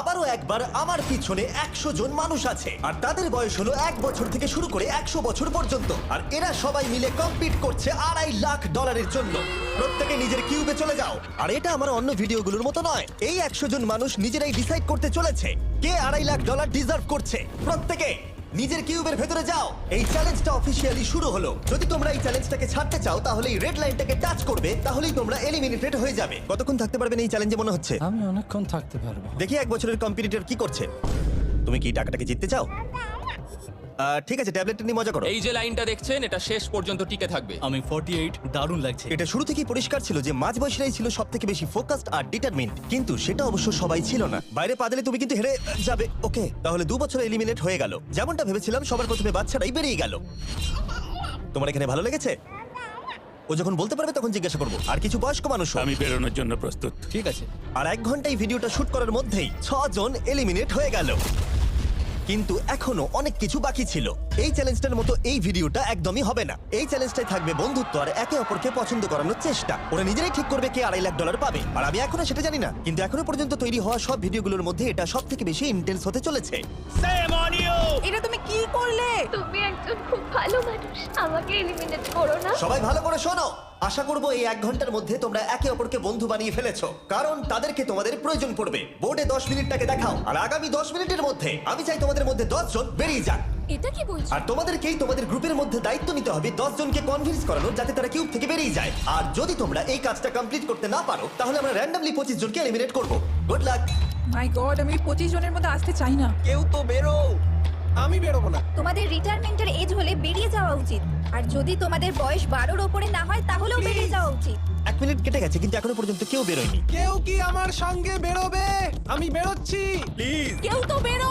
আবারও একবার আমার পিছনে 100 জন মানুষ আছে আর তাদের বয়স হলো 1 বছর থেকে শুরু করে 100 বছর পর্যন্ত। আর এরা সবাই মিলে কম্পিট করছে $2.5 লাখ জন্য। প্রত্যেকে নিজের কিউবে চলে যাও। আর এটা আমার অন্য ভিডিওগুলোর মতো নয়, এই 100 জন মানুষ নিজেরাই ডিসাইড করতে চলেছে কে $2.5 লাখ ডিজার্ভ করছে। প্রত্যেকে নিজের কিউবের ভেতরে যাও। এই চ্যালেঞ্জটা অফিসিয়ালি শুরু হলো। যদি তোমরা এই চ্যালেঞ্জটাকে ছাড়তে চাও তাহলে এই রেড লাইনটাকে টাচ করবে, তাহলেই তোমরা এলিমিনেটেড হয়ে যাবে। কতক্ষণ থাকতে পারবেন এই চ্যালেঞ্জে মনে হচ্ছে? আমি অনেকক্ষণ থাকতে পারবো। দেখি 1 বছরের কম্পিটিটর কি করছে। তুমি কি টাকাটাকে জিততে চাও? ঠিক আছে, ট্যাবলেটটা নিয়ে মজা করো। এই যে লাইনটা দেখছেন এটা শেষ পর্যন্ত টিকে থাকবে। আমি 48 দারুণ লাগছে। এটা শুরু থেকেই পরিষ্কার ছিল যে মাঝবয়সীরাই ছিল সব থেকে বেশি ফোকাসড আর ডিটারমিন্ড, কিন্তু সেটা অবশ্য সবাই ছিল না। বাইরে পা দিলে তুমি কিন্তু হেরে যাবে। ওকে, তাহলে 2 বছর এলিমিনেট হয়ে গেল। যেমনটা ভেবেছিলাম, সবার প্রথমে বাচ্চারাই বেরিয়ে গেল। তোমার এখানে ভালো লেগেছে? ও যখন বলতে পারবে তখন জিজ্ঞাসা করবো। আর কিছু বয়স্ক মানুষ। আমি বেরোনোর জন্য প্রস্তুত। ঠিক আছে। আর 1 ঘন্টায় ভিডিওটা শুট করার মধ্যেই 6 জন এলিমিনেট হয়ে গেল। কিন্তু এখনো অনেক কিছু বাকি ছিল। এই চ্যালেঞ্জটার মতো এই ভিডিওটা একদমই হবে না। এই চ্যালেঞ্জটাই থাকবে বন্ধুত্ব আর একে অপরকে পছন্দ করানোর চেষ্টা। ওরা নিজেরাই ঠিক করবে কে $2.5 লাখ পাবে। আর আমি এখনো সেটা জানি না, কিন্তু এখনো পর্যন্ত তৈরি হওয়া সব ভিডিওগুলোর মধ্যে এটা সব থেকে বেশি ইন্টেন্স হতে চলেছে। এটা তুমি কি করলে? তুমি একজন খুব ভালো মানুষ, আমাকে এলিমিনেট করো না। সবাই ভালো করে শোনো। আশা করবো এই 1 ঘন্টার মধ্যে তোমরা একে অপরকে বন্ধু বানিয়ে ফেলেছো, কারণ তাদেরকে তোমাদের প্রয়োজন পড়বে। বোর্ডে 10 মিনিটটাকে দেখাও, আর আগামী 10 মিনিটের মধ্যে আমি চাই তোমাদের মধ্যে 10 জন বেরিয়ে যাক। এটা কি বলছো? আর তোমাদেরকেই তোমাদের গ্রুপের মধ্যে দায়িত্ব নিতে হবে 10 জনকে কনভিন্স করানোর, যাতে তারা কিউব থেকে বেরিয়ে যায়। আর যদি তোমরা এই কাজটা কমপ্লিট করতে না পারো, তাহলে আমরা র্যান্ডমলি 25 জনকে এলিমিনেট করব। Good luck. মাই গড, আমি 25 জনের মধ্যে আসতে চাই না। কেউ তো বেরো। আমি বেরোবো না। তোমাদের রিটায়ারমেন্টের এজ হলে বেরিয়ে যাওয়া উচিত। আর যদি তোমাদের বয়স 12-র উপরে না হয় তাহলেও বেরিয়ে যাওয়া উচিত। 1 মিনিট কেটে গেছে, কিন্তু এখনো পর্যন্ত কেউ বেরোয়নি। কেউ কি আমার সঙ্গে বেরোবে? আমি বেরোচ্ছি। প্লিজ। কেউ তো বেরো।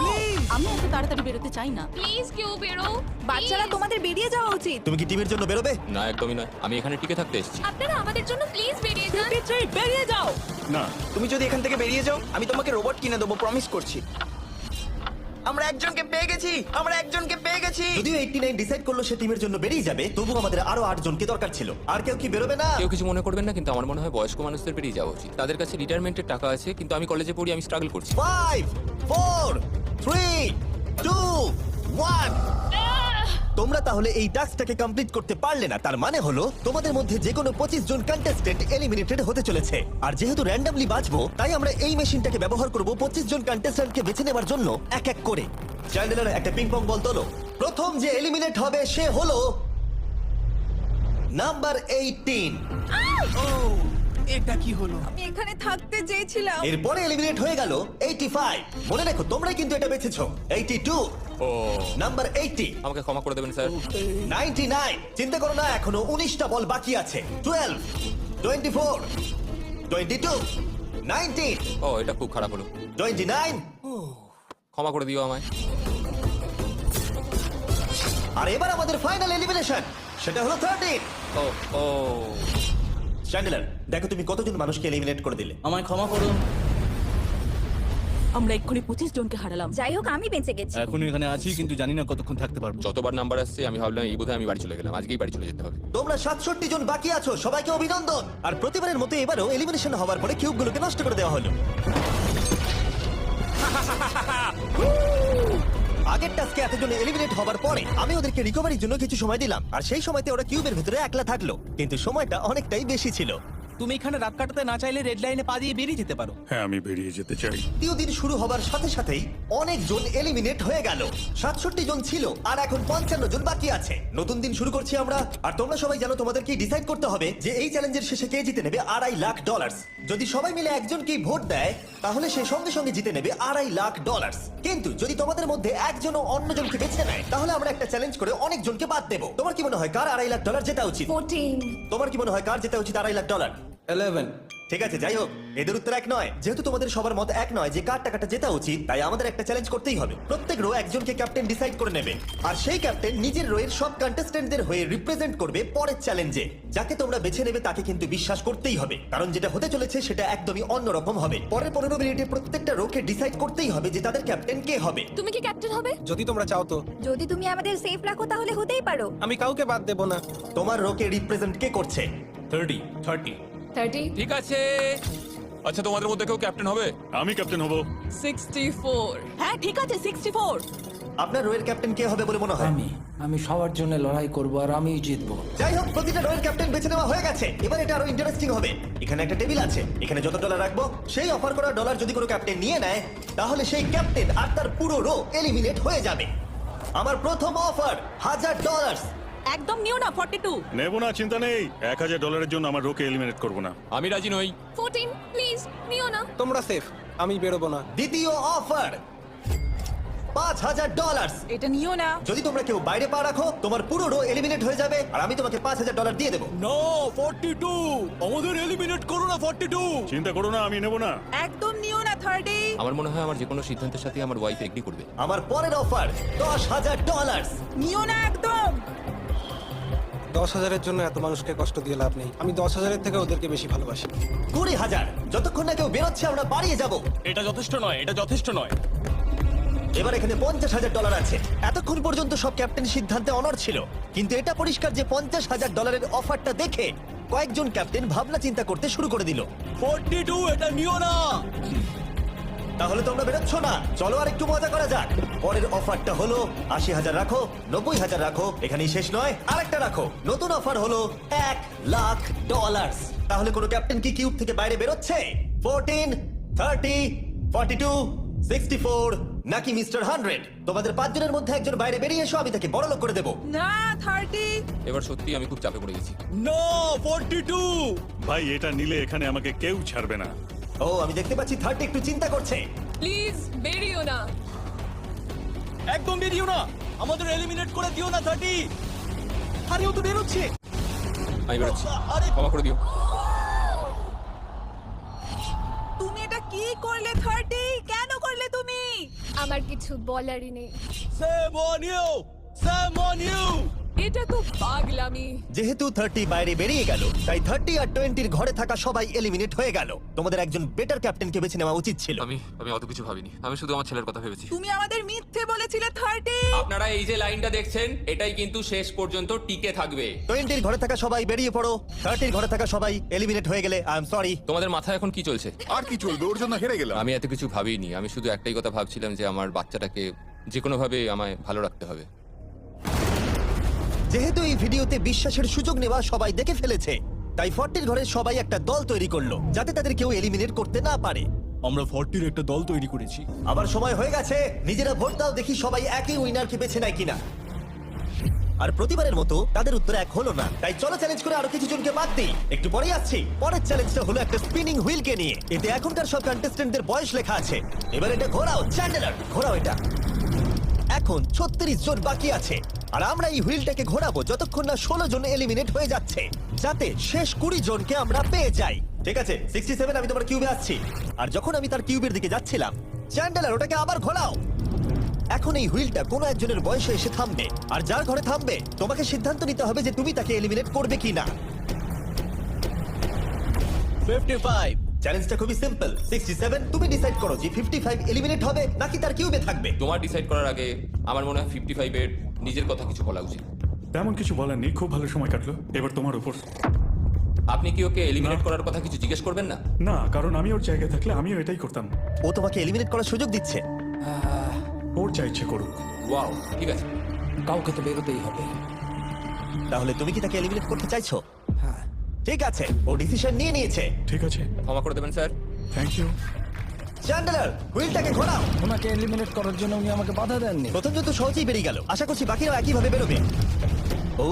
আমি এত তাড়াতাড়ি বেরোতে চাই না। প্লিজ কেউ বেরো। বাচ্চারা, তোমাদের বেরিয়ে যাওয়া উচিত। তুমি কি টিমের জন্য বেরোবে? না, একদমই নয়, আমি এখানে টিকে থাকতে এসেছি। আপনারা আমাদের জন্য প্লিজ বেরিয়ে যান। 53 বেরিয়ে যাও। না, তুমি যদি এখান থেকে বেরিয়ে যাও, আমি তোমাকে রোবট কিনে দেবো, প্রমিস করছি। আমরা একজনকে পেয়ে গেছি। যদিও 89 ডিসাইড করলো সে টিমের জন্য বেরিয়ে যাবে, তবু আমাদের আরো 8 জনকে দরকার ছিল। আর কেউ কি বেরোবে না? কেউ কিছু মনে করবেন না, কিন্তু আমার মনে হয় বয়স্ক মানুষদের বেরিয়ে যাওয়া উচিত। তাদের কাছে রিটায়ারমেন্টের টাকা আছে, কিন্তু আমি কলেজে পড়ি, আমি স্ট্রাগল করছি। 5 4 3 2 1। তোমরা তাহলে এই টাস্কটাকে কমপ্লিট করতে পারলে না, তার মানে হলো তোমাদের মধ্যে যে কোনো 25 জন কন্টেস্টেন্ট এলিমিনেটেড হতে চলেছে। আর যেহেতু র্যান্ডমলি বাঁচবো, তাই আমরা এই মেশিনটাকে ব্যবহার করব 25 জন কন্টেস্টেন্টকে বেছে নেবার জন্য এক এক করে। চ্যান্ডেলার, একটা পিং পং বল তোলো। প্রথম যে এলিমিনেট হবে সে হলো নাম্বার 18। এটা কি হলো? আমি এখানে থাকতে চেয়েছিলাম। এরপরে এলিমিনেট হয়ে গেল 85। মনে রেখো তোমরাই কিন্তু এটা বেছেছো। 82, ও, নাম্বার 80, আমাকে ক্ষমা করে দেবেন স্যার। 99। চিন্তা করো না, এখনো 19টা বল বাকি আছে। 12, 24, 22, 19, ও, এটা খুব খারাপ হলো। 29। ক্ষমা করে দিও আমায়। আর এবার আমাদের ফাইনাল এলিমিনেশন, সেটা হলো 13। ও ও, চ্যান্ডেলার, দেখো তুমি কতজন মানুষকে এলিমিনেট করে দিলে। আমায় ক্ষমা করুন। আমরা এক্ষুনি 25 জনকে হারালাম। যাই হোক, আমি বেঁচে গেছি। এখনো এখানে আছি, কিন্তু জানি না কতক্ষণ থাকতে পারবো। যতবার নাম্বার আসছে আমি ভাবলাম এই বোধহয় আমি বাড়ি চলে গেলাম, আজকেই বাড়ি চলে যেতে হবে। তোমরা 67 জন বাকি আছো, সবাইকে অভিনন্দন। আর প্রতিবারের মতো এবারও এলিমিনেশন হওয়ার পরে কিউবগুলোকে নষ্ট করে দেওয়া হলো। আগের টাস্কে এতজন এলিমিনেট হওয়ার পরে আমি ওদেরকে রিকভারির জন্য কিছু সময় দিলাম, আর সেই সময়তে ওরা কিউবের ভিতরে একলা থাকলো, কিন্তু সময়টা অনেকটাই বেশি ছিল। তুমি এখানে রাত কাটাতে না চাইলে রেড লাইনে পা দিয়ে বেরিয়ে যেতে পারো। হ্যাঁ, আমি বেরিয়ে যেতে চাই। দ্বিতীয় দিন শুরু হবার সাথে সাথেই অনেকজন এলিমিনেট হয়ে গেল। 67 জন ছিল, আর এখন 55 জন বাকি আছে। নতুন দিন শুরু করছি আমরা, আর তোমরা সবাই জানো তোমাদেরকে ডিসাইড করতে হবে যে এই চ্যালেঞ্জের শেষে কে জিতে নেবে $2.5 লাখ। যদি সবাই মিলে একজনকেই ভোট দেয়, তাহলে সে সঙ্গে সঙ্গে জিতে নেবে $2.5 লাখ। কিন্তু যদি তোমাদের মধ্যে একজনও অন্যজনকে বেছে নেয়, তাহলে আমরা একটা চ্যালেঞ্জ করে অনেক জনকে বাদ দেবো। তোমার কি মনে হয় কার $2.5 লাখ জেতা উচিত? 14। তোমার কি মনে হয় কার জেতা উচিত $2.5 লাখ? 11। ঠিক আছে, যাই হোক, এদের উত্তর এক নয়। যেহেতু তোমাদের সবার মত এক নয় যে কার টাকাটা জেতা উচিত, তাই আমাদের একটা চ্যালেঞ্জ করতেই হবে। প্রত্যেক রো একজনকে ক্যাপ্টেন ডিসাইড করে নেবে, আর সেই ক্যাপ্টেন নিজের রোয়ের সব কন্টেস্টেন্টদের হয়ে রিপ্রেজেন্ট করবে পরের চ্যালেঞ্জে। যাকে তোমরা বেছে নেবে তাকে কিন্তু বিশ্বাস করতেই হবে, কারণ যেটা হতে চলেছে সেটা একদমই অন্যরকম হবে। পরের 15 মিনিটে প্রত্যেকটা রোকে ডিসাইড করতেই হবে যে তাদের ক্যাপ্টেন কে হবে। তুমি কি ক্যাপ্টেন হবে? যদি তোমরা চাও তো। যদি তুমি আমাদের সেফ রাখো তাহলে হতেই পারো। আমি কাউকে বাদ দেবো না। তোমার রোকে রিপ্রেজেন্ট কে করছে? 30। 30। ঠিক আছে, আচ্ছা তোমাদের মধ্যে কেউ ক্যাপ্টেন হবে? আমি ক্যাপ্টেন হব। 64। হ্যাঁ ঠিক আছে 64। আপনার রোয়ের ক্যাপ্টেন কে হবে বলে মনে হয়? আমি সবার জন্য লড়াই করব আর আমিই জিতবো। যাই হোক, প্রতিটা রোয়ের ক্যাপ্টেন বেছে নেওয়া হয়ে গেছে। এবার এটা আরো ইন্টারেস্টিং হবে। এখানে একটা টেবিল আছে, এখানে যত ডলার রাখবো সেই অফার করা ডলার যদি কোনো ক্যাপ্টেন নিয়ে নেয় তাহলে সেই ক্যাপ্টেন আর তার পুরো রো এলিমিনেট হয়ে যাবে। আমার প্রথম অফার $1000। একদম নিও না 42। নেব না, চিন্তা নেই। $1000 জন্য আমার রোকে এলিমিনেট করব না। আমি রাজি নই। 14 প্লিজ নিও না। তোমরা সেফ, আমি বেরোবো না। দ্বিতীয় অফার $5000। এটা নিও না। যদি তোমরা কেউ বাইরে পা রাখো তোমার পুরো রো এলিমিনেট হয়ে যাবে আর আমি তোমাকে $5000 দিয়ে দেবো। নো 42, আমাদের এলিমিনেট করো না 42। চিন্তা করো না, আমি নেব না। একদম নিও না 30। আমার মনে হয় আমার যে কোনো সিদ্ধান্তের সাথে আমার ওয়াইফ এগ্রি করবে। আমার পরের অফার $10000। নিও না একদম। 10,000-এর জন্য এত মানুষকে কষ্ট দিয়ে লাভ নেই। আমি 10,000-এর থেকে ওদেরকে বেশি ভালোবাসি। 20,000। যতক্ষণ না কেউ বেরোচ্ছে আমরা বাড়িয়ে যাব। এটা যথেষ্ট নয়, এটা যথেষ্ট নয়। এবার এখানে $50,000 আছে। এতক্ষণ পর্যন্ত সব ক্যাপ্টেন সিদ্ধান্তে অনড় ছিল, কিন্তু এটা পরিষ্কার যে $50,000 অফারটা দেখে কয়েকজন ক্যাপ্টেন ভাবনা চিন্তা করতে শুরু করে দিল। 42, এটা নিও না। তাহলে তোমরা বেরোচ্ছ না, চলো আর একটু মজা করা যাক। পরের অফারটা হলো 80,000 রাখো, 90,000 রাখো, এখানেই শেষ নয়, আরেকটা রাখো। নতুন অফার হলো $1,00,000। তাহলে কোনো ক্যাপ্টেন কি কিউব থেকে বাইরে বেরোচ্ছে? 14, 30, 42, 64 নাকি মিস্টার 100? তোমাদের 5 জনের মধ্যে একজন বাইরে বেরিয়ে এসো, আমি তাকে বড়লোক করে দেবো। না 30। এবার সত্যি আমি খুব চাপে পড়ে গেছি। নো 42। ভাই, এটা নিলে এখানে আমাকে কেউ ছাড়বে না। ও, আমি দেখতে পাচ্ছি 30 একটু চিন্তা করছে। প্লিজ বেরিও না। একদম বেরিও না, আমাদের এলিমিনেট করে দিও না 30। আরে ও তো বেরোচ্ছে। আমি বেরোচ্ছি, আরে ক্ষমা করে দিও। তুমি এটা কি করলে 30? কেন করলে তুমি? আমার কিছু বলারই নেই। Same on you, same on you. এটা তো পাগলামি। যেহেতু 30 বাইরে বেরিয়ে গেল, তাই 30 আর 20-র ঘরে থাকা সবাই এলিমিনেট হয়ে গেল। তোমাদের একজন বেটার ক্যাপ্টেনকে বেছে নেওয়া উচিত ছিল। আমি অত কিছু ভাবিনি, আমি শুধু আমার ছেলের কথা ভেবেছি। তুমি আমাদের মিথ্যে বলেছিলে 30। আপনারা এই যে লাইনটা দেখছেন, এটাই কিন্তু শেষ পর্যন্ত টিকে থাকবে। 20-র ঘরে থাকা সবাই বেরিয়ে পড়ো, 30-র ঘরে থাকা সবাই এলিমিনেট হয়ে গেলে আই এম সরি। তোমাদের মাথায় এখন কি চলছে? আর কি চলবে, ওর জন্য হেরে গেলাম। আমি এত কিছু ভাবিনি, আমি শুধু একটাই কথা ভাবছিলাম যে আমার বাচ্চাটাকে যে কোনো ভাবে আমায় ভালো রাখতে হবে। যেহেতু এই ভিডিওতে বিশ্বাসের সুযোগ নেওয়া সবাই দেখে ফেলেছে, তাই 40-র ঘরে সবাই একটা দল তৈরি করলো যাতে তাদের কেউ এলিমিনেট করতে না পারে। আমরা 40-র একটা দল তৈরি করেছি। আবার সময় হয়ে গেছে, নিজেরা ভোট দাও, দেখি সবাই একই উইনারকে বেছে নেয় কিনা। আর প্রতিবারের মতো তাদের উত্তর এক হলো না, তাই চলো চ্যালেঞ্জ করে আরো কিছু জনকে বাদ দিই। একটু পরেই আসছি। পরের চ্যালেঞ্জটা হলো একটা স্পিনিং হুইলকে নিয়ে। এতে এখনকার সব কন্টেস্টেন্টদের বয়স লেখা আছে। এবার এটা ঘোরাও, চ্যান্ডেলার ঘোরাও এটা। এখন 36 জন বাকি আছে, আর আমরা এই হুইলটাকে ঘোরাবো যতক্ষণ না 16 জন এলিমিনেট হয়ে যাচ্ছে, যাতে শেষ 20 জনকে আমরা পেয়ে যাই। ঠিক আছে 67, আমি তোমার কিউবে আসছি। আর যখন আমি তার কিউবের দিকে যাচ্ছিলাম, চ্যান্ডেলার ওটাকে আবার ঘোরাও। এখন এই হুইলটা কোনো একজনের বয়সে এসে থামবে, আর যার ঘরে থামবে তোমাকে সিদ্ধান্ত নিতে হবে যে তুমি তাকে এলিমিনেট করবে কিনা। 55। চ্যালেঞ্জটা খুবই সিম্পল। 67, তুমি ডিসাইড করো যে 55 এলিমিনেট হবে নাকি তার কিউবে থাকবে। তোমার ডিসাইড করার আগে আমার মনে হয় 55-এর নিজের কথা কিছু বলা উচিত। তেমন কিছু বলার নেই, খুব ভালো সময় কাটলো। এবার তোমার উপর। আপনি কি ওকে এলিমিনেট না। করার কথা কিছু জিজ্ঞেস করবেন না? না, কারণ আমি ওর জায়গায় থাকলে আমিও এটাই করতাম। ও তোমাকে এলিমিনেট করার সুযোগ দিচ্ছে। ওর যা ইচ্ছে করুক। ওয়াও, ঠিক আছে। কাউকে তো বেরোতেই হবে। তাহলে তুমি কি তাকে এলিমিনেট করতে চাইছো? হ্যাঁ। ঠিক আছে, ও ডিসিশন নিয়ে নিয়েছে। ঠিক আছে, ক্ষমা করে দেবেন স্যার। Thank you. চ্যান্ডেলার হুইলটাকে ঘোরাও। ওনাকে এলিমিনেট করার জন্য উনি আমাকে বাধা দেননি। প্রথম যত সহজেই বেরিয়ে গেল, আশা করছি বাকিরাও একইভাবে বেরোবে। ও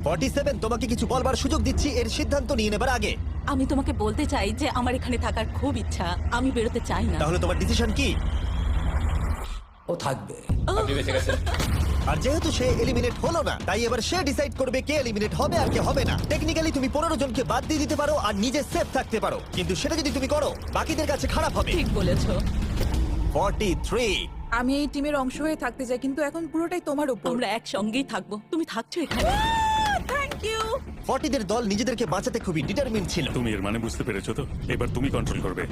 47, তোমাকে কিছু বলবার সুযোগ দিচ্ছি এর সিদ্ধান্ত নিয়ে নেবার আগে। আমি তোমাকে বলতে চাই যে আমার এখানে থাকার খুব ইচ্ছা, আমি বেরোতে চাই না। তাহলে তোমার ডিসিশন কি? ও থাকবে। আপনি বেঁচে গেছেন। আর যেহেতু সে এলিমিনেট হলো না, তাই এবার সে ডিসাইড করবে কে এলিমিনেট হবে আর কে হবে না। টেকনিক্যালি তুমি 15 জনকে বাদ দিয়ে দিতে পারো আর নিজে সেফ থাকতে পারো, কিন্তু সেটা যদি তুমি করো বাকিদের কাছে খারাপ হবে। ঠিক বলেছো। 43। আমি এই টিমের অংশ হয়ে থাকতে চাই, কিন্তু এখন পুরোটাই তোমার উপর। আমরা একসঙ্গেই থাকবো, তুমি থাকছো এখানে। Thank you. 40-দের দল নিজেদেরকে বাঁচাতে খুবই ডিটারমিন ছিল। তুমি এর মানে বুঝতে পেরেছো তো? এবার তুমি কন্ট্রোল করবে।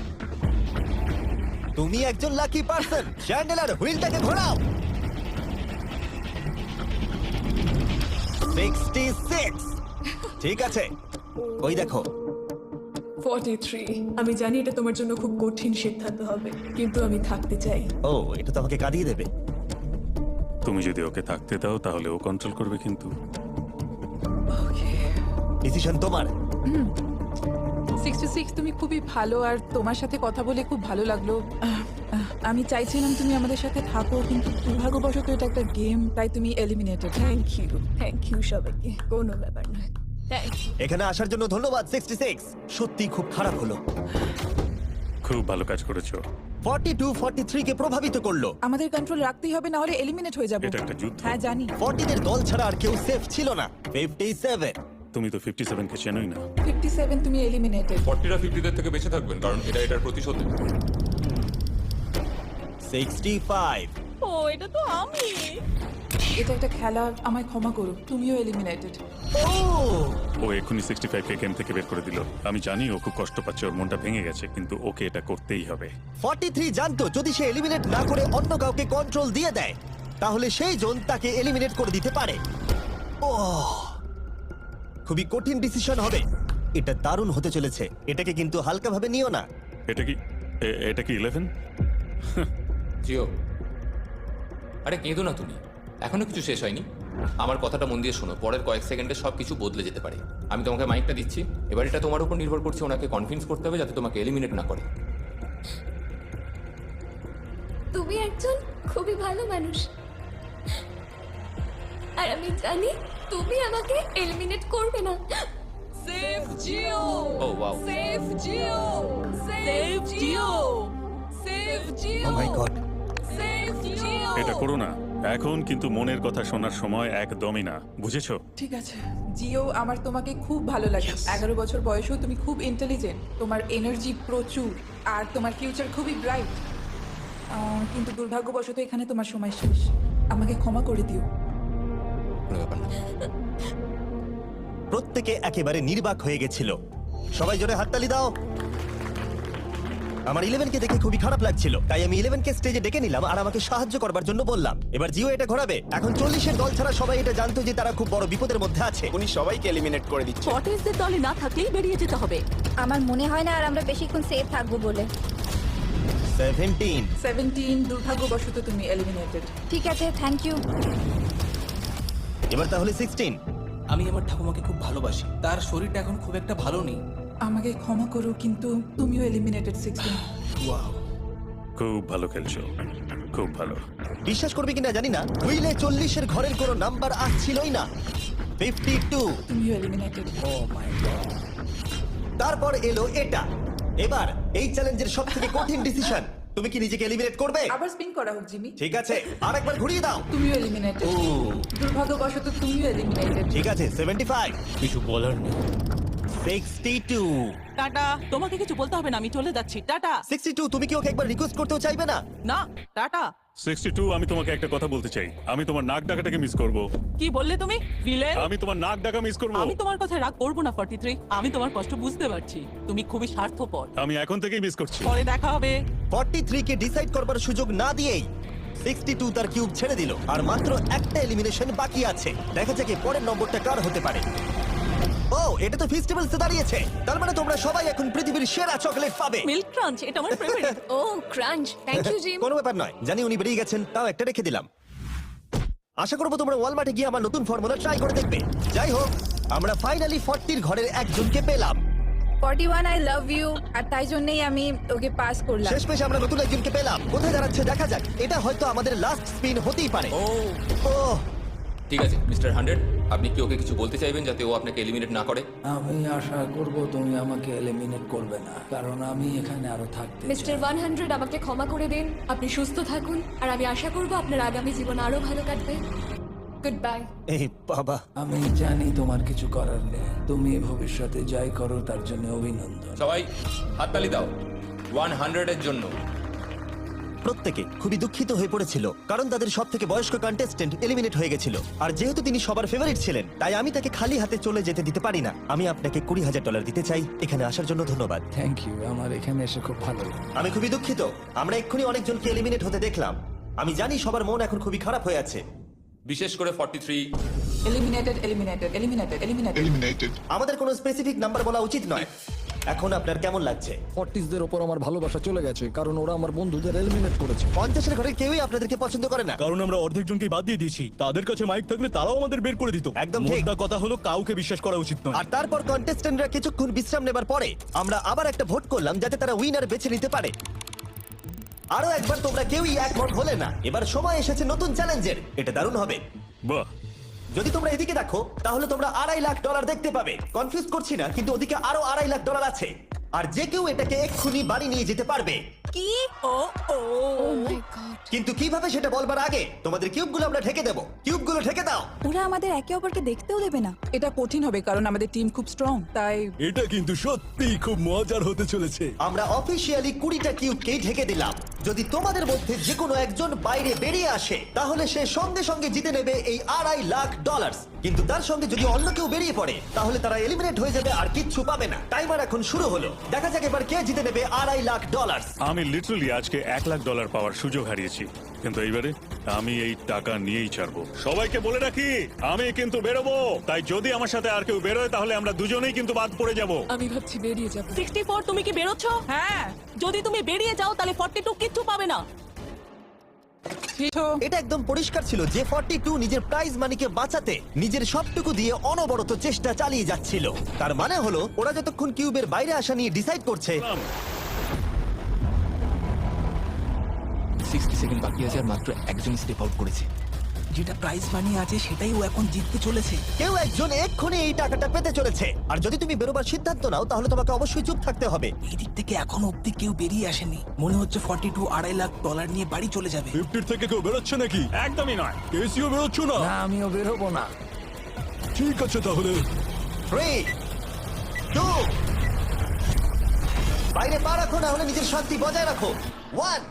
তুমি একজন লাকি পারসন। চ্যান্ডেলার হুইলটাকে ঘোরাও। 66। ঠিক আছে, ওই দেখো 43 আমি জানি এটা তোমার জন্য খুব কঠিন সিদ্ধান্ত হবে কিন্তু আমি থাকতে চাই ও এটা তো আমাকে কাঁদিয়ে দেবে। তুমি যদি ওকে থাকতে দাও তাহলে ও কন্ট্রোল করবে কিন্তু। ডিসিশন তোমার। 66 তুমি খুবই ভালো আর তোমার সাথে কথা বলে খুব ভালো লাগলো আমি চাইছিলাম তুমি আমাদের সাথে থাকো কিন্তু দুর্ভাগ্যবশত এটা একটা গেম তাই তুমি এলিমিনেটেড থ্যাংক ইউ সবাইকে কোনো ব্যাপার নয় থ্যাংক ইউ এখানে আসার জন্য ধন্যবাদ 66। সত্যি খুব খারাপ হলো। খুব ভালো কাজ করেছো। 42 43 কে প্রভাবিত করলো। আমাদের কন্ট্রোল রাখতেই হবে না হলে এলিমিনেট হয়ে যাবো এটা একটা যুদ্ধ। হ্যাঁ জানি 40 এর দল ছাড়া আর কেউ সেফ ছিল না। 57 তুমি তো 57 কে চেনোই না। 57 তুমি এলিমিনেটেড 40রা 50দের থেকে বেঁচে থাকবেন কারণ এটা এটার প্রতিশোধ। 65 ও এটা তো আমি। এটা একটা খেলা আমায় ক্ষমা করো তুমিও এলিমিনেটেড ও এক্ষুনি 65 কে গেম থেকে বের করে দিল। আমি জানি ও খুব কষ্ট পাচ্ছে, ওর মনটা ভেঙে গেছে, কিন্তু ওকে এটা করতেই হবে। 43 জানতো যদি সে এলিমিনেট না করে অন্য কাউকে কন্ট্রোল দিয়ে দেয় তাহলে সেই জন তাকে এলিমিনেট করে দিতে পারে। ও খুবই কঠিন ডিসিশন হবে। এটা দারুণ হতে চলেছে। এটাকে কিন্তু হালকাভাবে নিও না। এটা কি 11? জিও, আরে কেঁদো না তুমি, এখনো কিছু শেষ হয়নি। আমার কথাটা মন দিয়ে শোনো, পরের কয়েক সেকেন্ডে সব কিছু বদলে যেতে পারে। আমি তোমাকে মাইকটা দিচ্ছি, এবার এটা তোমার উপর নির্ভর করছে ওনাকে কনভিন্স করতে হবে যাতে তোমাকে এলিমিনেট না করে। তুমি একজন খুবই ভালো মানুষ আর আমি জানি তুমি আমাকে এলিমিনেট করবে না। Save Jio oh wow, save Jio save Jio save Jio oh my god. Save Jio এটা করো না এখন, কিন্তু মনের কথা শোনার সময় একদমই না, বুঝেছো? ঠিক আছে জিও আমার তোমাকে খুব ভালো লাগে 11 বছর বয়সেও তুমি খুব ইন্টেলিজেন্ট তোমার এনার্জি প্রচুর আর তোমার ফিউচার খুবই ব্রাইট কিন্তু দুর্ভাগ্যবশত এখানে তোমার সময় শেষ আমাকে ক্ষমা করে দিও কোনো ব্যাপার না। প্রত্যেকে একেবারে নির্বাক হয়ে গেছিল। সবাই জোরে হাততালি দাও। আমার 11 কে দেখে খুবই খারাপ লাগছিল, তাই আমি 11 কে স্টেজে ডেকে নিলাম আর আমাকে সাহায্য করবার জন্য বললাম। এবার জিও এটা ঘোরাবে। এখন 40 এর দল ছাড়া সবাই এটা জানতো যে তারা খুব বড় বিপদের মধ্যে আছে। উনি সবাইকে এলিমিনেট করে দিচ্ছে। ফর্টিসদের দলে না থাকলেই বেরিয়ে যেতে হবে। আমার মনে হয় না আর আমরা বেশিক্ষণ সেফ থাকবো বলে। 17 দুর্ভাগ্যবশত তুমি এলিমিনেটেড ঠিক আছে থ্যাংক ইউ। এবার তাহলে 16। আমি আমার ঠাকুমাকে খুব ভালোবাসি, তার শরীরটা এখন খুব একটা ভালো নেই। আমাকে ক্ষমা করো কিন্তু তুমিও এলিমিনেটেড 16 ওয়াও, খুব ভালো খেলছো, খুব ভালো। বিশ্বাস করবে কিনা জানি না, হুইলে 40 এর ঘরের কোনো নাম্বার আসছিলই না। 52। তুমিও এলিমিনেটেড ও মাই গড। তারপর এলো এটা। এবার এই চ্যালেঞ্জের সবথেকে কঠিন ডিসিশন। তুমি কি নিজেকে এলিমিনেট করবে? আবার স্পিন করা হোক জিমি ঠিক আছে, আরেকবার ঘুরিয়ে দাও। তুমিও এলিমিনেটেড দুর্ভাগ্যবশত তুমিও এলিমিনেটেড ঠিক আছে 75। কিছু বলার নেই। 62। টাটা, তোমাকে কিছু বলতে হবে না, আমি চলে যাচ্ছি। টাটা। 62 তুমি কি ওকে একবার রিকোয়েস্ট করতেও চাইবে না? না, টাটা। 62 আমি তোমাকে একটা কথা বলতে চাই। আমি তোমার নাক ডাকাটাকে মিস করব। কি বললে তুমি? ভিলেন? আমি তোমার নাক ডাকা মিস করব। আমি তোমার কথা রাগ করবো না 43। আমি তোমার কষ্ট বুঝতে পারছি, তুমি খুবই স্বার্থপর। আমি এখন থেকেই মিস করছি। পরে দেখা হবে। 43 কে ডিসাইড করবার সুযোগ না দিয়েই 62 তার কিউব ছেড়ে দিল আর মাত্র একটা এলিমিনেশন বাকি আছে। দেখা যাক এর পরের নম্বরটা কার হতে পারে। ও এটা তো ফেস্টিভ্যালসে দাঁড়িয়েছে, তার মানে তোমরা সবাই এখন পৃথিবীর সেরা চকলেট পাবে। মিল্ক ক্রাঞ্চ, এটা আমার ফেভারিট। ও ক্রাঞ্চ, থ্যাংক ইউ জিম। কোনো ব্যাপার নয়, জানি উনি বেরিয়ে গেছেন, তাও একটা রেখে দিলাম। আশা করবো তোমরা ওয়ালমার্টে গিয়ে আমার নতুন ফর্মুলা ট্রাই করে দেখবে। যাই হোক, আমরা ফাইনালি 40 ঘরের একজনকে পেলাম। 41 আই লাভ ইউ আর তাই জন্যই আমি ওকে পাস করলাম। শেষমেশ আমরা নতুন একজনকে পেলাম। কোথায় দাঁড়াচ্ছে দেখা যাক। এটা হয়তো আমাদের লাস্ট স্পিন হতেই পারে। ও ঠিক আছে মিস্টার 100, আপনি কি ওকে কিছু বলতে চাইবেন যাতে ও আপনাকে এলিমিনেট না করে? আমি আশা করব তুমি আমাকে এলিমিনেট করবে না, কারণ আমি এখানে আরো থাকতে মিস্টার 100 আমাকে ক্ষমা করে দিন। আপনি সুস্থ থাকুন আর আমি আশা করব আপনার আগামী জীবন আরো ভালো কাটবে। Good bye. এই বাবা, আমি জানি তোমার কিছু করার নেই। তুমি ভবিষ্যতে যাই করো তার জন্য অভিনন্দন। সবাই হাততালি দাও 100 এর জন্য। প্রত্যেকে খুবই দুঃখিত হয়ে পড়েছিল কারণ তাদের সব থেকে বয়স্ক কন্টেস্টেন্ট এলিমিনেট হয়ে গেছিল। আর যেহেতু তিনি সবার ফেভারিট ছিলেন তাই আমি তাকে খালি হাতে চলে যেতে দিতে পারি না। আমি আপনাকে $20,000 দিতে চাই। এখানে আসার জন্য ধন্যবাদ। থ্যাংক ইউ, আমার এখানে এসে খুব ভালো লাগে। আমি খুবই দুঃখিত, আমরা এক্ষুনি অনেকজনকে এলিমিনেট হতে দেখলাম। আমি জানি সবার মন এখন খুবই খারাপ হয়ে আছে, বিশেষ করে 43। Eliminated eliminated eliminated eliminated Eliminated. আমাদের কোনো স্পেসিফিক নাম্বার বলা উচিত নয়। এখন আপনার কেমন লাগছে? ফর্টিসদের ওপর আমার ভালোবাসা চলে গেছে কারণ ওরা আমার বন্ধুদের এলিমিনেট করেছে। 50-এর ঘরে কেউই আপনাদেরকে পছন্দ করে না। কারণ আমরা অর্ধেক জনকে বাদ দিয়ে দিয়েছি, তাদের কাছে মাইক থাকলে তারাও আমাদের বের করে দিত। একদম ঠিক। মোদ্দা কথা হলো কাউকে বিশ্বাস করা উচিত নয়। আর তারপর কন্টেস্ট্যান্টরা কিছুক্ষণ বিশ্রাম নেবার পরে আমরা আবার একটা ভোট করলাম যাতে তারা উইনার বেছে নিতে পারে। আরো একবার তোমরা কেউই একমত হলে না। এবার সময় এসেছে নতুন চ্যালেঞ্জের। এটা দারুণ হবে। বাহ, যদি তোমরা এদিকে দেখো তাহলে তোমরা $2.5 লাখ দেখতে পাবে। কনফিউজ করছি না, কিন্তু ওদিকে আরো $2.5 লাখ আছে। আর যে কেউ এটাকে এক্ষুনি বাড়ি নিয়ে যেতে পারবে। কি? ও মাই গড। কিন্তু কিভাবে সেটা বলবার আগে তোমাদের কিউবগুলো আমরা ঢেকে দেবো। কিউবগুলো ঢেকে দাও। ওরা আমাদের একে অপরকে দেখতেও দেবে না। এটা কঠিন হবে কারণ আমাদের টিম খুব স্ট্রং, তাই এটা কিন্তু সত্যি খুব মজার হতে চলেছে। আমরা অফিসিয়ালি 20টা কিউবকেই ঢেকে দিলাম। যদি তোমাদের মধ্যে যে কোনো একজন বাইরে বেরিয়ে আসে তাহলে সে সঙ্গে সঙ্গে জিতে নেবে এই $2.5 লাখ। কিন্তু তার সঙ্গে যদি অন্য কেউ বেরিয়ে পড়ে তাহলে তারা এলিমিনেট হয়ে যাবে আর কিচ্ছু পাবে না। টাইমার এখন শুরু হলো। দেখা যাক এবার কে জিতে নেবে $2.5 লাখ। আমি লিটারালি আজকে $1 লাখ পাওয়ার সুযোগ হারিয়েছি, কিন্তু এইবারে আমি এই টাকা নিয়েই ছাড়বো। সবাইকে বলে রাখি, আমি কিন্তু বেরোবো। তাই যদি আমার সাথে আর কেউ বেরোয় তাহলে আমরা দুজনেই কিন্তু বাদ পড়ে যাব। আমি ভাবছি বেরিয়ে যাব। 64 তুমি কি বেরোচ্ছ? হ্যাঁ, যদি তুমি বেরিয়ে যাও তাহলে 42 কিচ্ছু পাবে না। এটা একদম পরিষ্কার ছিল যে 42 নিজের প্রাইজ মানিকে বাঁচাতে নিজের সবটুকু দিয়ে অনবরত চেষ্টা চালিয়ে যাচ্ছিল। তার মানে হলো ওরা যতক্ষণ কিউবের বাইরে আসা নিয়ে ডিসাইড করছে। 60 সেকেন্ড বাকি আছে আর মাত্র একজন স্টেপ আউট করেছে। যেটা প্রাইজ মানি আছে সেটাই ও এখন জিততে চলেছে। কেউ একজন এক্ষুনি এই টাকাটা পেতে চলেছে। আর যদি তুমি বেরোবার সিদ্ধান্ত নাও তাহলে তোমাকে অবশ্যই চুপ থাকতে হবে। এই দিক থেকে এখনো অব্দি কেউ বেরিয়ে আসেনি। মনে হচ্ছে 42 $2.5 লাখ নিয়ে বাড়ি চলে যাবে। 50 থেকে কেউ বেরোচ্ছে নাকি? একদমই নয়। কেসিও বেরোচ্ছ না? না, আমিও বেরোবো না। ঠিক আছে তাহলে। 3, 2, বাইরে পা রাখো, না হলে নিজের শান্তি বজায় রাখো। 1,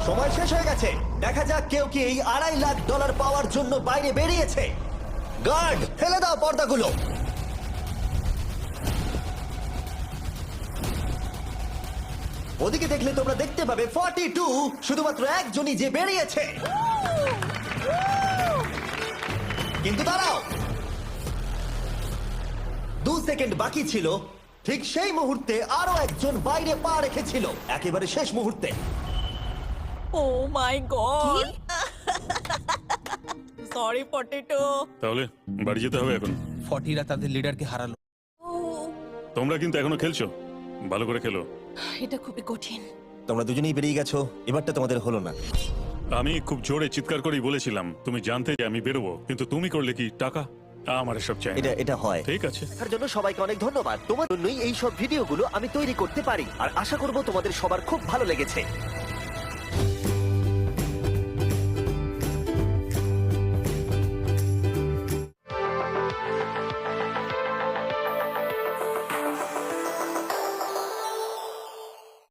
সময় শেষ হয়ে গেছে। দেখা যাক কেউ কি এই $2.5 লাখ পাওয়ার জন্য বাইরে বেরিয়েছে। গার্ড, ফেলে দাও পর্দাগুলো। ওদিকে দেখলে তোমরা দেখতে পাবে 42 শুধুমাত্র একজনই যে বেরিয়েছে। কিন্তু দাঁড়াও, 2 সেকেন্ড বাকি ছিল। ঠিক সেই মুহূর্তে আরো একজন বাইরে পা রেখেছিল, একেবারে শেষ মুহূর্তে। ও মাই গড, সরি 42। তাহলে বাড়ি যেতে হবে এখন। 40রা তাদের লিডারকে হারালো। তোমরা কিন্তু এখনো খেলছো, ভালো করে খেলো। এটা খুবই কঠিন। তোমরা দুজনেই বেরিয়ে গেছো, এবারটা তোমাদের হলো না। আমি খুব জোরে চিৎকার করেই বলেছিলাম তুমি জানতে যে আমি বেরোবো, কিন্তু তুমি করলে কি টাকা? আমার এসব চাই না। এটা হয়। ঠিক আছে। তার জন্য সবাইকে অনেক ধন্যবাদ। তোমার জন্যই এই সব ভিডিওগুলো আমি তৈরি করতে পারি আর আশা করব তোমাদের সবার খুব ভালো লেগেছে।